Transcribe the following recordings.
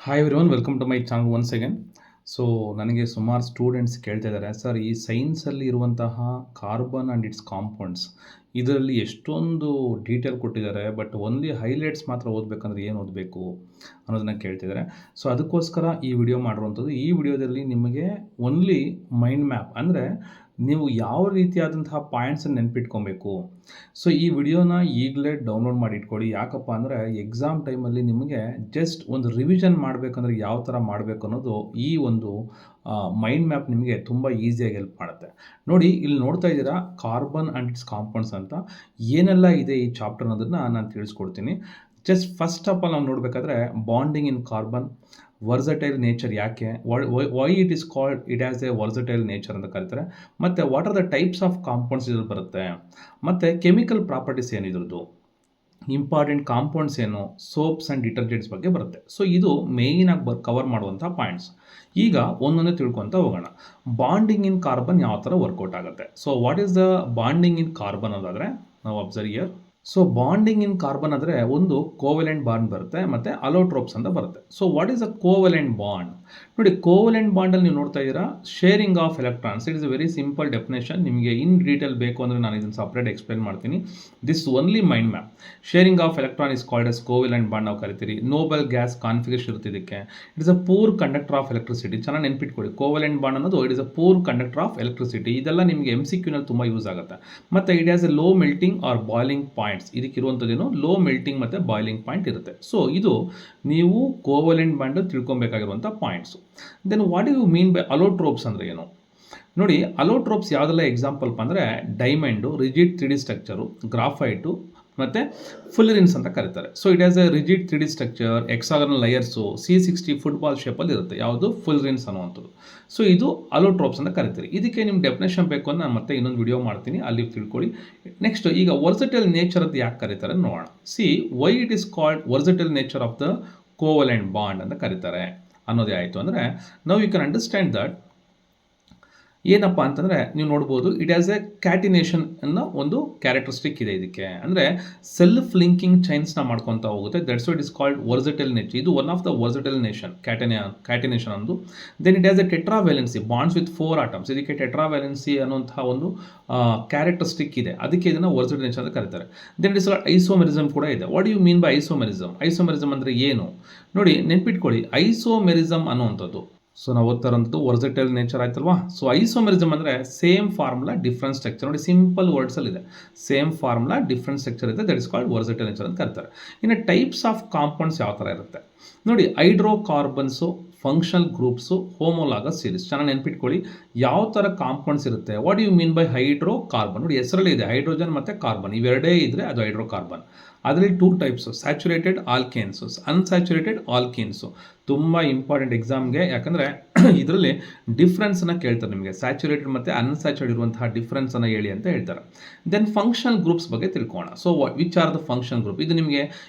Hi everyone, welcome to my channel once again. So ನನಗೆ ಸುಮಾರು students ಕೇಳ್ತಾ ಇದ್ದಾರೆ, ಸರ್ ಈ ಸೈನ್ಸಲ್ಲಿ ಇರುವಂತಹ ಕಾರ್ಬನ್ ಆ್ಯಂಡ್ ಇಟ್ಸ್ ಕಾಂಪೌಂಡ್ಸ್ ಇದರಲ್ಲಿ ಎಷ್ಟೊಂದು ಡೀಟೇಲ್ ಕೊಟ್ಟಿದ್ದಾರೆ, ಬಟ್ ಓನ್ಲಿ ಹೈಲೈಟ್ಸ್ ಮಾತ್ರ ಓದಬೇಕಂದ್ರೆ ಏನು ಓದಬೇಕು ಅನ್ನೋದನ್ನು ಕೇಳ್ತಿದ್ದಾರೆ. ಸೊ ಅದಕ್ಕೋಸ್ಕರ ಈ ವಿಡಿಯೋ ಮಾಡಿರುವಂಥದ್ದು. ಈ ವಿಡಿಯೋದಲ್ಲಿ ನಿಮಗೆ ಓನ್ಲಿ ಮೈಂಡ್ ಮ್ಯಾಪ್ ಅಂದರೆ ನೀವು ಯಾವ ರೀತಿಯಾದಂತಹ ಪಾಯಿಂಟ್ಸನ್ನು ನೆನಪಿಟ್ಕೊಬೇಕು. ಸೊ ಈ ವಿಡಿಯೋನ ಈಗಲೇ ಡೌನ್ಲೋಡ್ ಮಾಡಿ ಇಟ್ಕೊಳ್ಳಿ. ಯಾಕಪ್ಪ ಅಂದರೆ ಎಕ್ಸಾಮ್ ಟೈಮಲ್ಲಿ ನಿಮಗೆ ಜಸ್ಟ್ ಒಂದು ರಿವಿಷನ್ ಮಾಡಬೇಕಂದ್ರೆ ಯಾವ ಥರ ಮಾಡಬೇಕು ಅನ್ನೋದು ಈ ಒಂದು ಮೈಂಡ್ ಮ್ಯಾಪ್ ನಿಮಗೆ ತುಂಬ ಈಸಿಯಾಗಿ ಹೆಲ್ಪ್ ಮಾಡುತ್ತೆ. ನೋಡಿ, ಇಲ್ಲಿ ನೋಡ್ತಾ ಇದ್ದೀರಾ ಕಾರ್ಬನ್ ಆ್ಯಂಡ್ ಇಟ್ಸ್ ಕಾಂಪೌಂಡ್ಸ್ ಅಂತ ಏನೆಲ್ಲ ಇದೆ ಈ ಚಾಪ್ಟರ್ ಅನ್ನೋದನ್ನು ನಾನು ತಿಳಿಸ್ಕೊಡ್ತೀನಿ. ಜಸ್ಟ್ ಫಸ್ಟ್ ಆಫ್ ಆಲ್ ನಾವು ನೋಡಬೇಕಾದ್ರೆ bonding in carbon, versatile nature ಯಾಕೆ, why it is called it as a versatile nature ಅಂತ ಕರೀತಾರೆ, ಮತ್ತು what are the types of compounds ಇದ್ರಲ್ಲಿ ಬರುತ್ತೆ, ಮತ್ತು ಕೆಮಿಕಲ್ ಪ್ರಾಪರ್ಟೀಸ್ ಏನಿದ್ರದ್ದು, ಇಂಪಾರ್ಟೆಂಟ್ ಕಾಂಪೌಂಡ್ಸ್ ಏನು, ಸೋಪ್ಸ್ ಆ್ಯಂಡ್ ಡಿಟರ್ಜೆಂಟ್ಸ್ ಬಗ್ಗೆ ಬರುತ್ತೆ. ಸೊ ಇದು ಮೇಯ್ನಾಗಿ ಕವರ್ ಮಾಡುವಂಥ ಪಾಯಿಂಟ್ಸ್. ಈಗ ಒಂದೊಂದೇ ತಿಳ್ಕೊತ ಹೋಗೋಣ. ಬಾಂಡಿಂಗ್ ಇನ್ ಕಾರ್ಬನ್ ಯಾವ ಥರ ವರ್ಕೌಟ್ ಆಗುತ್ತೆ. So what is the bonding in carbon ಅದಾದರೆ ನಾವು observe here. So bonding in carbon ಅಂದರೆ ಒಂದು ಕೋವೆಲೆಂಟ್ ಬಾಂಡ್ ಬರುತ್ತೆ ಮತ್ತು ಅಲೋಟ್ರೋಪ್ಸ್ ಅಂತ ಬರುತ್ತೆ. So what is a covalent bond? ನೋಡಿ, ಕೋವೆಲೆಂಟ್ ಬಾಂಡಲ್ಲಿ ನೀವು ನೋಡ್ತಾ ಇದ್ದೀರಾ sharing of electrons. It is a very simple definition. ನಿಮಗೆ ಇನ್ ಡೀಟೇಲ್ ಬೇಕು ಅಂದರೆ ನಾನು ಇದನ್ನು ಸಪ್ರೇಟ್ ಎಕ್ಸ್ಪ್ಲೇನ್ ಮಾಡ್ತೀನಿ. This only mind map. Sharing of electron is called as covalent bond ನಾವು ಕರಿತೀರಿ. ನೋಬೆಲ್ ಗ್ಯಾಸ್ ಕಾನ್ಫಿಗರೇಷನ್ ಇರುತ್ತೆ ಇದಕ್ಕೆ. It is a poor conductor of electricity. ಚೆನ್ನಾಗಿ ನೆನ್ಪಿಟ್ಕೊಳ್ಳಿ, ಕೋವೆಲೆಂಟ್ ಬಾಂಡ್ ಅನ್ನೋದು it is a poor conductor of electricity. ಇದೆಲ್ಲ ನಿಮಗೆ MCQ ನಲ್ಲಿ ತುಂಬ ಯೂಸ್ ಆಗುತ್ತೆ. ಮತ್ತು it has a low melting or boiling points. ಇದಕ್ಕಿರುವಂಥದ್ದೇನು ಲೋ ಮೆಲ್ಟಿಂಗ್ ಮತ್ತು ಬಾಯ್ಲಿಂಗ್ ಪಾಯಿಂಟ್ ಇರುತ್ತೆ. ಸೊ ಇದು ನೀವು ಕೋವೆಲೆಂಟ್ ಬಾಂಡ್ ತಿಳ್ಕೊಬೇಕಾಗಿರುವಂಥ points. Then what you mean by allotropes ಅಂದರೆ ಏನು? ನೋಡಿ, ಅಲೋಟ್ರೋಪ್ಸ್ ಯಾವುದೆಲ್ಲ ಎಕ್ಸಾಂಪಲ್ ಅಂದರೆ diamond, rigid 3D structure, graphite ಮತ್ತು ಫುಲ್ಲರಿನ್ಸ್ ಅಂತ ಕರೀತಾರೆ. So it has a rigid 3D structure, hexagonal layers, C60 football ಶೇಪಲ್ಲಿ ಇರುತ್ತೆ. ಯಾವುದು? ಫುಲ್ಲರಿನ್ಸ್ ಅನ್ನುವಂಥದ್ದು. ಸೊ ಇದು ಅಲೋಟ್ರೋಪ್ಸ್ ಅಂತ ಕರಿತೀರಿ. ಇದಕ್ಕೆ ನಿಮ್ಮ ಡೆಫಿನೇಷನ್ ಬೇಕು ಅಂತ ನಾನು ಮತ್ತೆ ಇನ್ನೊಂದು ವಿಡಿಯೋ ಮಾಡ್ತೀನಿ, ಅಲ್ಲಿ ತಿಳ್ಕೊಳ್ಳಿ. ನೆಕ್ಸ್ಟ್ ಈಗ ವರ್ಸಟೈಲ್ ನೇಚರ್ ಅಂತ ಯಾಕೆ ಕರೀತಾರೆ ನೋಡೋಣ. C Y it is called versatile nature of the covalent bond ಅಂತ ಕರೀತಾರೆ ಅನ್ನೋದೇ ಆಯಿತು. ಅಂದರೆ ನಾವು ಯು ಕ್ಯಾನ್ ಅಂಡರ್ಸ್ಟ್ಯಾಂಡ್ ದಟ್ ಏನಪ್ಪ ಅಂತಂದರೆ ನೀವು ನೋಡ್ಬೋದು, ಇಟ್ ಆಸ್ ಎ ಕ್ಯಾಟಿನೇಷನ್ ಅನ್ನೋ ಒಂದು ಕ್ಯಾರೆಕ್ಟರಿಸ್ಟಿಕ್ ಇದೆ ಇದಕ್ಕೆ. ಅಂದರೆ ಸೆಲ್ಫ್ ಲಿಂಕಿಂಗ್ ಚೈನ್ಸ್ನ ಮಾಡ್ಕೊತಾ ಹೋಗುತ್ತೆ. That's what is called versatile nature. ಇದು one of the versatile nation catenation ಅಂದು. Then it as a tetravalency bonds with 4 atoms. ಇದಕ್ಕೆ ಟೆಟ್ರಾವ್ಯಾಲೆನ್ಸಿ ಅನ್ನುವಂತಹ ಒಂದು ಕ್ಯಾರೆಕ್ಟರಿಸ್ಟಿಕ್ ಇದೆ. ಅದಕ್ಕೆ ಇದನ್ನು ವರ್ಸಟೈಲ್ ನೇಚರ್ ಅಂತ ಕರೀತಾರೆ. ದೆನ್ ಇಟ್ ಇಸ್ ಐಸೋಮೆರಿಸಮ್ ಕೂಡ ಇದೆ. What you mean by isomerism? Isomerism ಅಂದರೆ ಏನು ನೋಡಿ, ನೆನ್ಪಿಟ್ಕೊಳ್ಳಿ. ಐಸೋಮೆರಿಸಮ್ ಅನ್ನುವಂಥದ್ದು, ಸೊ ನಾವು ಓದ್ತಾ ಇರೋಂಥದ್ದು ವರ್ಸಟೈಲ್ ನೇಚರ್ ಆಯ್ತಲ್ವಾ. ಸೊ ಐಸೋಮೆರಿಸಮ್ ಅಂದರೆ ಸೇಮ್ ಫಾರ್ಮುಲಾ ಡಿಫ್ರೆಂಟ್ ಸ್ಟ್ರಕ್ಚರ್. ನೋಡಿ, ಸಿಂಪಲ್ ವರ್ಡ್ಸಲ್ಲಿ ಇದೆ. ಸೇಮ್ ಫಾರ್ಮುಲಾ ಡಿಫ್ರೆಂಟ್ ಸ್ಟ್ರಕ್ಚರ್ ಇದೆ. That is called versatile nature ಅಂತ ಕರೀತಾರೆ. ಇನ್ನು ಟೈಪ್ಸ್ ಆಫ್ ಕಾಂಪೌಂಡ್ಸ್ ಯಾವ ಥರ ಇರುತ್ತೆ ನೋಡಿ. Hydrocarbons, functional groups, homologous series. ಚೆನ್ನಾಗಿ ನೆನ್ಪಿಟ್ಕೊಳ್ಳಿ ಯಾವ ಥರ ಕಾಂಪೌಂಡ್ಸ್ ಇರುತ್ತೆ. What you mean by hydrocarbon? ನೋಡಿ, ಹೆಸರಲ್ಲಿ ಇದೆ ಹೈಡ್ರೋಜನ್ ಮತ್ತು ಕಾರ್ಬನ್, ಇವೆರಡೇ ಇದ್ದರೆ ಅದು ಹೈಡ್ರೋಕಾರ್ಬನ್. ಅದರಲ್ಲಿ 2 ಟೈಪ್ಸು, ಸ್ಯಾಚುರೇಟೆಡ್ ಆಲ್ಕೇನ್ಸು, ಅನ್ಸ್ಯಾಚುರೇಟೆಡ್ ಆಲ್ಕೀನ್ಸು. ತುಂಬ ಇಂಪಾರ್ಟೆಂಟ್ ಎಕ್ಸಾಮ್ಗೆ, ಯಾಕಂದರೆ ಇದರಲ್ಲಿ ಡಿಫ್ರೆನ್ಸನ್ನು ಕೇಳ್ತಾರೆ ನಿಮಗೆ. ಸ್ಯಾಚುರೇಟೆಡ್ ಮತ್ತು ಅನ್ಸ್ಯಾಚುರೇಟೆಡ್ ಇರುವಂತಹ ಡಿಫ್ರೆನ್ಸನ್ನು ಹೇಳಿ ಅಂತ ಹೇಳ್ತಾರೆ. ದೆನ್ ಫಂಕ್ಷನಲ್ ಗ್ರೂಪ್ಸ್ ಬಗ್ಗೆ ತಿಳ್ಕೊಳ್ಳೋಣ. So which are the functional group? ಇದು ನಿಮಗೆ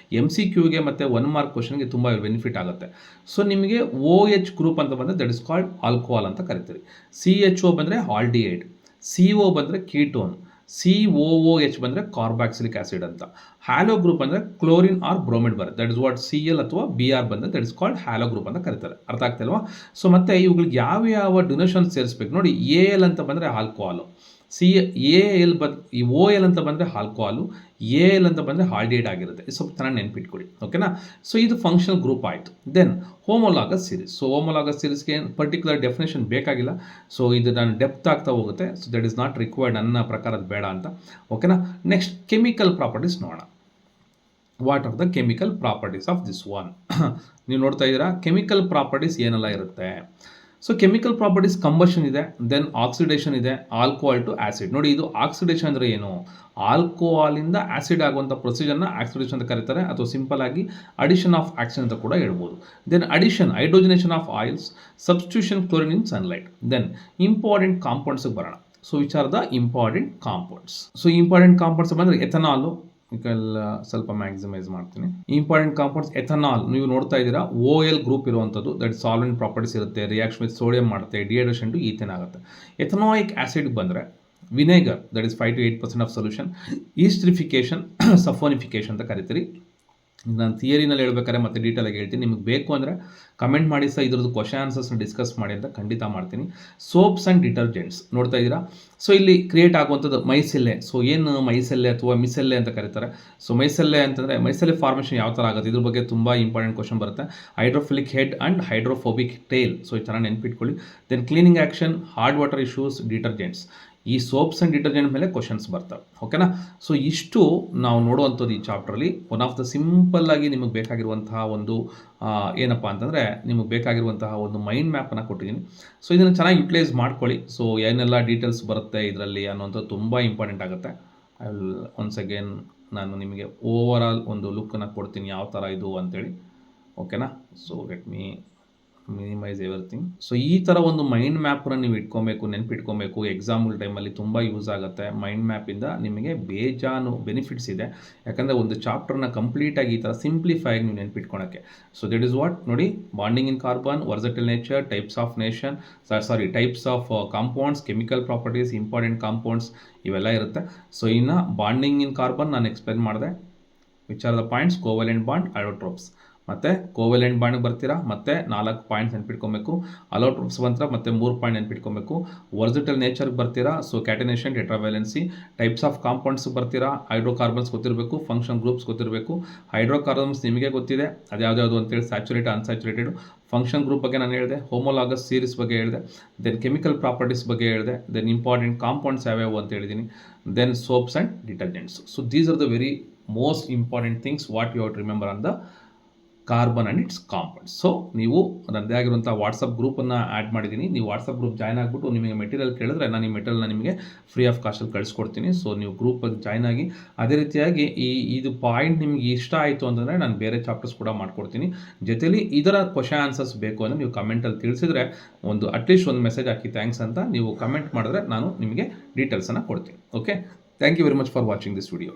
MCQಗೆ ಮತ್ತು 1 ಮಾರ್ಕ್ ಕ್ವಶನ್ಗೆ ತುಂಬ ಬೆನಿಫಿಟ್ ಆಗುತ್ತೆ. ಸೊ ನಿಮಗೆ OH ಗ್ರೂಪ್ ಅಂತ ಬಂದರೆ ದಟ್ ಇಸ್ ಕಾಲ್ಡ್ ಆಲ್ಕೋಹಾಲ್ ಅಂತ ಕರಿತೀರಿ. CHO ಬಂದರೆ ಆಲ್ಡಿಹೈಡ್, CO ಬಂದರೆ ಕೀಟೋನ್, COOH ಬಂದರೆ ಕಾರ್ಬಾಕ್ಸಿಲಿಕ್ ಆಸಿಡ್ ಅಂತ. ಹ್ಯಾಲೋ ಗ್ರೂಪ್ ಅಂದರೆ ಕ್ಲೋರಿನ್ ಆರ್ ಬ್ರೋಮೈಡ್ ಬರುತ್ತೆ. ದಟ್ ಇಸ್ ವಾಟ್ Cl ಅಥವಾ Br ಬಂದರೆ that is called hello group ಅಂತ ಕರೀತಾರೆ. ಅರ್ಥ ಆಗ್ತಿಲ್ವಾ? ಸೊ ಮತ್ತೆ ಇವುಗಳಿಗೆ ಯಾವ ಡೊನೇಷನ್ ಸೇರಿಸ್ಬೇಕು ನೋಡಿ. AL ಅಂತ ಬಂದರೆ ಆಲ್ಕೋಹಾಲು, AL ಈ OL ಅಂತ ಬಂದರೆ ಆಲ್ಕೋಹಾಲು, AL ಅಂತ ಬಂದರೆ ಆಲ್ಡಿಹೈಡ್ ಆಗಿರುತ್ತೆ. ಸ್ವಲ್ಪ ಚೆನ್ನಾಗಿ ನೆನ್ಪಿಟ್ಕೊಳ್ಳಿ, ಓಕೆನಾ. ಸೊ ಇದು ಫಂಕ್ಷನಲ್ ಗ್ರೂಪ್ ಆಯಿತು. Then homologous series. So homologous ಸೀರೀಸ್ಗೆ ಪರ್ಟಿಕ್ಯುಲರ್ ಡೆಫಿನೇಷನ್ ಬೇಕಾಗಿಲ್ಲ. ಸೊ ಇದು ನಾನು ಡೆಪ್ತ್ ಆಗ್ತಾ ಹೋಗುತ್ತೆ. So that is not required, ನನ್ನ ಪ್ರಕಾರ ಅದು ಬೇಡ ಅಂತ, ಓಕೆನಾ. ನೆಕ್ಸ್ಟ್ ಕೆಮಿಕಲ್ ಪ್ರಾಪರ್ಟೀಸ್ ನೋಡೋಣ. What are the chemical properties of this one? ನೀವು ನೋಡ್ತಾ ಇದ್ದೀರಾ ಕೆಮಿಕಲ್ ಪ್ರಾಪರ್ಟೀಸ್ ಏನೆಲ್ಲ ಇರುತ್ತೆ. ಸೊ ಕೆಮಿಕಲ್ ಪ್ರಾಪರ್ಟೀಸ್ ಕಂಬಷನ್ ಇದೆ, ದೆನ್ ಆಕ್ಸಿಡೇಷನ್ ಇದೆ, ಆಲ್ಕೋಹಾಲ್ ಟು ಆ್ಯಸಿಡ್. ನೋಡಿ, ಇದು ಆಕ್ಸಿಡೇಷನ್ ಅಂದರೆ ಏನು? ಆಲ್ಕೋಹಾಲಿಂದ ಆ್ಯಸಿಡ್ ಆಗುವಂಥ ಪ್ರೊಸೀಜರ್ನ ಆಕ್ಸಿಡೇಷನ್ ಅಂತ ಕರೀತಾರೆ, ಅಥವಾ ಸಿಂಪಲ್ ಆಗಿ ಅಡಿಷನ್ ಆಫ್ ಆಕ್ಸಿಜನ್ ಅಂತ ಕೂಡ ಹೇಳ್ಬೋದು. Then addition hydrogenation of oils, substitution chlorine in sunlight. Then important ಕಾಂಪೌಂಡ್ಸ್ಗೆ ಬರೋಣ. So which are the important compounds? So important compounds ಬಂದರೆ ಎಥನಾಲು, ಸ್ವಲ್ಪ ಮ್ಯಾಕ್ಸಿಮೈಸ್ ಮಾಡ್ತೀನಿ. ಇಂಪಾರ್ಟೆಂಟ್ ಕಾಂಪೌಂಡ್ಸ್ ಎಥನಾಲ್ ನೀವು ನೋಡ್ತಾ ಇದ್ದೀರಾ. OL ಗ್ರೂಪ್ ಇರುವಂಥದ್ದು, ದಟ್ ಸಾಲ್ವೆಂಟ್ ಪ್ರಾಪರ್ಟೀಸ್ ಇರುತ್ತೆ, ರಿಯಾಕ್ಷನ್ ವಿತ್ ಸೋಡಿಯಂ ಮಾಡುತ್ತೆ, ಡಿಹೈಡ್ರೇಷನ್ ಟು ಈಥೇನ್ ಆಗುತ್ತೆ. ಎಥನಾಯಿಕ್ ಆಸಿಡ್ಗೆ ಬಂದರೆ vinegar, that is 5 to 8% of solution. Esterification, saponification ಅಂತ ಕರಿತೀರಿ. ನಾನು ಥಿಯರಿನಲ್ಲಿ ಹೇಳ್ಬೇಕಾದ್ರೆ ಮತ್ತೆ ಡೀಟೇಲಾಗಿ ಹೇಳ್ತೀನಿ. ನಿಮಗೆ ಬೇಕು ಅಂದರೆ ಕಮೆಂಟ್ ಮಾಡಿ ಸರ್ ಇದ್ರದ್ದು ಕ್ವಶನ್ ಆನ್ಸರ್ಸ್ನ ಡಿಸ್ಕಸ್ ಮಾಡಿ ಅಂತ ಖಂಡಿತ ಮಾಡ್ತೀನಿ. ಸೋಪ್ಸ್ ಆ್ಯಂಡ್ ಡಿಟರ್ಜೆಂಟ್ಸ್ ನೋಡ್ತಾ ಇದ್ದೀರಾ. ಸೊ ಇಲ್ಲಿ ಕ್ರಿಯೇಟ್ ಆಗುವಂಥದ್ದು ಮೈಸೆಲ್ಲೆ. ಸೊ ಏನು ಮೈಸೆಲ್ಲೆ ಅಥವಾ ಮಿಸೆಲ್ಲೆ ಅಂತ ಕರೀತಾರೆ. ಸೊ ಮೈಸೆಲ್ಲೆ ಅಂತಂದರೆ ಮೈಸೆಲ್ಲೆ ಫಾರ್ಮೇಷನ್ ಯಾವ ಥರ ಆಗುತ್ತೆ ಇದ್ರ ಬಗ್ಗೆ ತುಂಬ ಇಂಪಾರ್ಟೆಂಟ್ ಕ್ವಶನ್ ಬರುತ್ತೆ. Hydrophilic head and hydrophobic tail. So ಈ ಥರ ನೆನ್ಪಿಟ್ಕೊಳ್ಳಿ. Then cleaning action, hard water issues, detergents. ಈ ಸೋಪ್ಸ್ ಆ್ಯಂಡ್ ಡಿಟರ್ಜೆಂಟ್ ಮೇಲೆ ಕ್ವಶನ್ಸ್ ಬರ್ತವೆ. ಓಕೆನಾ. ಸೊ ಇಷ್ಟು ನಾವು ನೋಡುವಂಥದ್ದು ಈ ಚಾಪ್ಟ್ರಲ್ಲಿ. ಒನ್ ಆಫ್ ದ ಸಿಂಪಲ್ಲಾಗಿ ನಿಮಗೆ ಬೇಕಾಗಿರುವಂತಹ ಒಂದು ಏನಪ್ಪ ಅಂತಂದರೆ ನಿಮಗೆ ಬೇಕಾಗಿರುವಂತಹ ಒಂದು ಮೈಂಡ್ ಮ್ಯಾಪನ್ನು ಕೊಟ್ಟಿದ್ದೀನಿ. ಸೊ ಇದನ್ನು ಚೆನ್ನಾಗಿ ಯುಟಿಲೈಸ್ ಮಾಡ್ಕೊಳ್ಳಿ. ಸೊ ಏನೆಲ್ಲ ಡೀಟೇಲ್ಸ್ ಬರುತ್ತೆ ಇದರಲ್ಲಿ ಅನ್ನೋಂಥದ್ದು ತುಂಬ ಇಂಪಾರ್ಟೆಂಟ್ ಆಗುತ್ತೆ. ಐ ವಿಲ್ ಒನ್ಸ್ ಅಗೇನ್ ನಾನು ನಿಮಗೆ ಓವರ್ ಆಲ್ ಒಂದು ಲುಕ್ಕನ್ನು ಕೊಡ್ತೀನಿ ಯಾವ ಥರ ಇದು ಅಂತೇಳಿ. ಓಕೆನಾ. So let me minimise everything. So ಈ ಥರ ಒಂದು ಮೈಂಡ್ ಮ್ಯಾಪ್ನ ನೀವು ಇಟ್ಕೊಬೇಕು, ನೆನ್ಪಿಟ್ಕೊಬೇಕು. ಎಕ್ಸಾಮ್ಗಳ ಟೈಮಲ್ಲಿ ತುಂಬ ಯೂಸ್ ಆಗುತ್ತೆ. ಮೈಂಡ್ ಮ್ಯಾಪಿಂದ ನಿಮಗೆ ಬೇಜಾನು ಬೆನಿಫಿಟ್ಸ್ ಇದೆ. ಯಾಕಂದರೆ ಒಂದು ಚಾಪ್ಟರ್ನ ಕಂಪ್ಲೀಟಾಗಿ ಈ ಥರ ಸಿಂಪ್ಲಿಫೈ ಆಗಿ ನೀವು ನೆನ್ಪಿಟ್ಕೊಳಕ್ಕೆ. ಸೊ ದಟ್ ಈಸ್ ವಾಟ್ ನೋಡಿ, bonding in carbon, versatile nature, types of compounds, chemical properties, important compounds ಇವೆಲ್ಲ ಇರುತ್ತೆ. ಸೊ ಇನ್ನು ಬಾಂಡಿಂಗ್ ಇನ್ ಕಾರ್ಬನ್ ನಾನು ಎಕ್ಸ್ಪ್ಲೇನ್ ಮಾಡಿದೆ. Which are the points? Covalent bond, allotropes. ಮತ್ತು ಕೋವೆಲೆಂಟ್ ಬಾಂಡ್ಗೆ ಬರ್ತೀರಾ ಮತ್ತೆ 4 ಪಾಯಿಂಟ್ಸ್ ನೆನ್ಪಿಟ್ಕೊಬೇಕು. ಅಲೋಟ್ರೋಪ್ಸ್ ಬಂತರ ಮತ್ತೆ 3 ಪಾಯಿಂಟ್ ನೆನ್ಪಿಟ್ಕೊಬೇಕು. ವರ್ಸಟೈಲ್ ನೇಚರ್ಗೆ ಬರ್ತೀರಾ. ಸೊ ಕ್ಯಾಟನೇಷನ್, ಟೆಟ್ರಾವ್ಯಾಲೆನ್ಸಿ. ಟೈಪ್ಸ್ ಆಫ್ ಕಾಂಪೌಂಡ್ಸ್ ಬರ್ತೀರಾ. ಹೈಡ್ರೋಕಾರ್ಬನ್ಸ್ ಗೊತ್ತಿರಬೇಕು, ಫಂಕ್ಷನ್ ಗ್ರೂಪ್ಸ್ ಗೊತ್ತಿರಬೇಕು. ಹೈಡ್ರೋಕಾರ್ಬನ್ಸ್ ನಿಮಗೆ ಗೊತ್ತಿದೆ, ಅದು ಯಾವ್ದು ಅಂತೇಳಿ ಸ್ಯಾಚುರೇಟೆಡ್, ಅನ್ಸ್ಯಾಚುರೇಟೆಡ್. ಫಂಕ್ಷನ್ ಗ್ರೂಪ್ ಬಗ್ಗೆ ನಾನು ಹೇಳಿದೆ. ಹೋಮೋಲಾಗಸ್ ಸೀರೀಸ್ ಬಗ್ಗೆ ಹೇಳಿದೆ. ದೆನ್ ಕೆಮಿಕಲ್ ಪ್ರಾಪರ್ಟೀಸ್ ಬಗ್ಗೆ ಹೇಳಿದೆ. ದೆನ್ ಇಂಪಾರ್ಟೆಂಟ್ ಕಾಂಪೌಂಡ್ಸ್ ಯಾವ್ಯಾವು ಅಂತ ಹೇಳಿದ್ದೀನಿ. Then soaps and detergents. So these are the very most important things what you have to remember on the carbon and its compounds. So ನೀವು ನನ್ನದೇ ಆಗಿರುವಂಥ ವಾಟ್ಸಪ್ ಗ್ರೂಪನ್ನು ಆ್ಯಡ್ ಮಾಡಿದ್ದೀನಿ. ನೀವು ವಾಟ್ಸಪ್ ಗ್ರೂಪ್ ಜಾಯ್ನ್ ಆಗಿಬಿಟ್ಟು ನಿಮಗೆ ಮೆಟೀರಿಯಲ್ ಕೇಳಿದ್ರೆ ನಾನು ಈ ಮೆಟೀರಿಯಲ್ನ ನಿಮಗೆ ಫ್ರೀ ಆಫ್ ಕಾಸ್ಟಲ್ಲಿ ಕಳಿಸ್ಕೊಡ್ತೀನಿ. ಸೊ ನೀವು ಗ್ರೂಪಲ್ಲಿ ಜಾಯ್ನ್ ಆಗಿ. ಅದೇ ರೀತಿಯಾಗಿ ಇದು ಪಾಯಿಂಟ್ ನಿಮಗೆ ಇಷ್ಟ ಆಯಿತು ಅಂತಂದರೆ ನಾನು ಬೇರೆ ಚಾಪ್ಟರ್ಸ್ ಕೂಡ ಮಾಡ್ಕೊಡ್ತೀನಿ. ಜೊತೆಲಿ ಇದರ ಕ್ವಶನ್ ಆನ್ಸರ್ಸ್ ಬೇಕು ಅಂದರೆ ನೀವು ಕಮೆಂಟಲ್ಲಿ ತಿಳಿಸಿದರೆ ಅಟ್ಲೀಸ್ಟ್ ಒಂದು ಮೆಸೇಜ್ ಹಾಕಿ ಥ್ಯಾಂಕ್ಸ್ ಅಂತ ನೀವು ಕಮೆಂಟ್ ಮಾಡಿದ್ರೆ ನಾನು ನಿಮಗೆ ಡೀಟೇಲ್ಸನ್ನು ಕೊಡ್ತೀನಿ. Okay. Thank you very much for watching this video.